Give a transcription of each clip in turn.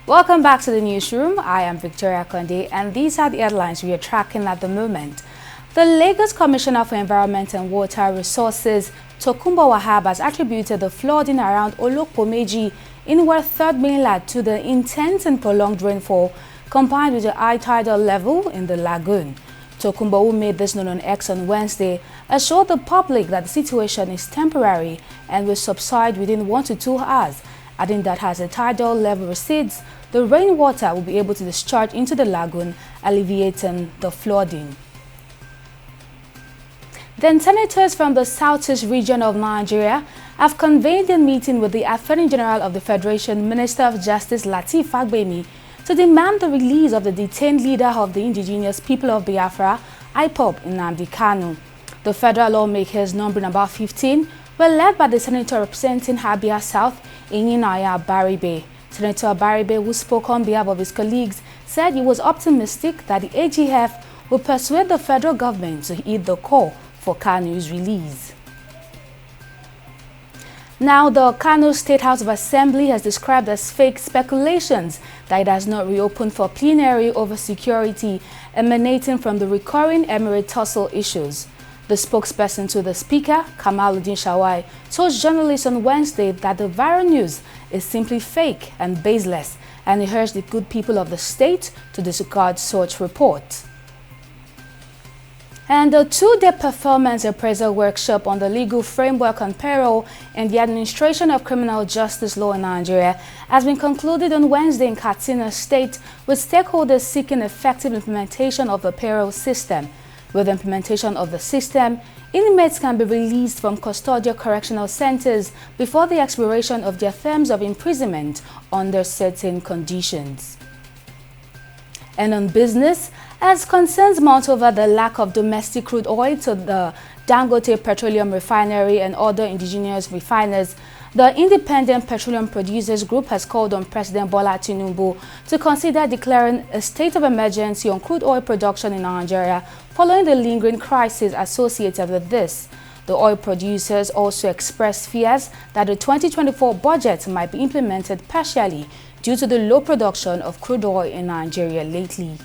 Welcome back to the newsroom. I am Victoria Konde, and these are the headlines we are tracking at the moment. The Lagos Commissioner for Environment and Water Resources, Tokunbo Wahab, has attributed the flooding around Olopomeji in West 3rd Mainland to the intense and prolonged rainfall combined with the high tidal level in the lagoon. Tokunbo, who made this known on X on Wednesday, assured the public that the situation is temporary and will subside within 1 to 2 hours, adding that as the tidal level recedes, the rainwater will be able to discharge into the lagoon, alleviating the flooding. Then senators from the southeast region of Nigeria have convened a meeting with the Attorney General of the Federation, Minister of Justice Lateef Fagbemi, to demand the release of the detained leader of the indigenous people of Biafra, IPOB, Nnamdi Kanu. The federal lawmakers, numbering about 15, were led by the senator representing Abia South, Inyinaya Baribe. Senator Baribe, who spoke on behalf of his colleagues, said he was optimistic that the AGF will persuade the federal government to heed the call for Kanu's release. Now, the Kano State House of Assembly has described as fake speculations that it has not reopened for plenary over security emanating from the recurring Emirate tussle issues. The spokesperson to the Speaker, Kamaluddin Shawai, told journalists on Wednesday that the viral news is simply fake and baseless, and he urged the good people of the state to disregard such reports. And the two-day performance appraisal workshop on the legal framework on parole and the administration of criminal justice law in Nigeria has been concluded on Wednesday in Katsina State, with stakeholders seeking effective implementation of the parole system. With the implementation of the system, inmates can be released from custodial correctional centers before the expiration of their terms of imprisonment under certain conditions. And on business, as concerns mount over the lack of domestic crude oil to the Dangote Petroleum Refinery and other indigenous refiners, the Independent Petroleum Producers Group has called on President Bola Tinubu to consider declaring a state of emergency on crude oil production in Nigeria following the lingering crisis associated with this. The oil producers also expressed fears that the 2024 budget might be implemented partially due to the low production of crude oil in Nigeria lately.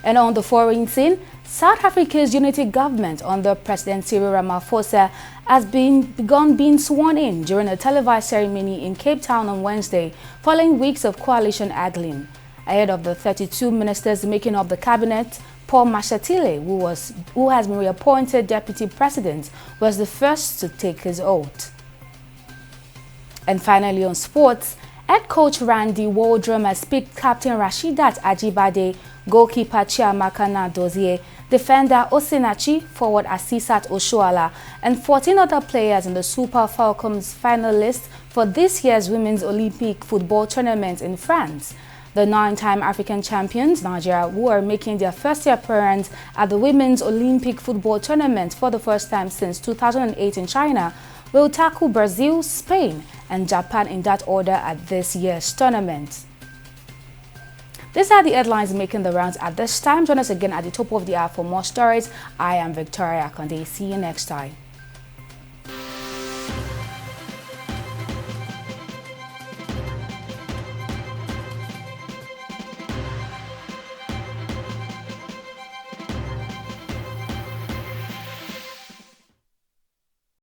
And on the foreign scene, South Africa's unity government under President Cyril Ramaphosa has begun being sworn in during a televised ceremony in Cape Town on Wednesday, following weeks of coalition haggling. Ahead of the 32 ministers making up the cabinet, Paul Mashatile, who has been reappointed deputy president, was the first to take his oath. And finally on sports, head coach Randy Waldrum has picked captain Rasheedat Ajibade, goalkeeper Chiamaka Nnadozie, defender Osinachi, forward Asisat Oshoala, and 14 other players in the Super Falcons finalists for this year's Women's Olympic Football Tournament in France. The 9-time African champions, Nigeria, who are making their first appearance at the Women's Olympic Football Tournament for the first time since 2008 in China, will tackle Brazil, Spain, and Japan in that order at this year's tournament. These are the headlines making the rounds at this time. Join us again at the top of the hour for more stories. I am Victoria Konde. See you next time.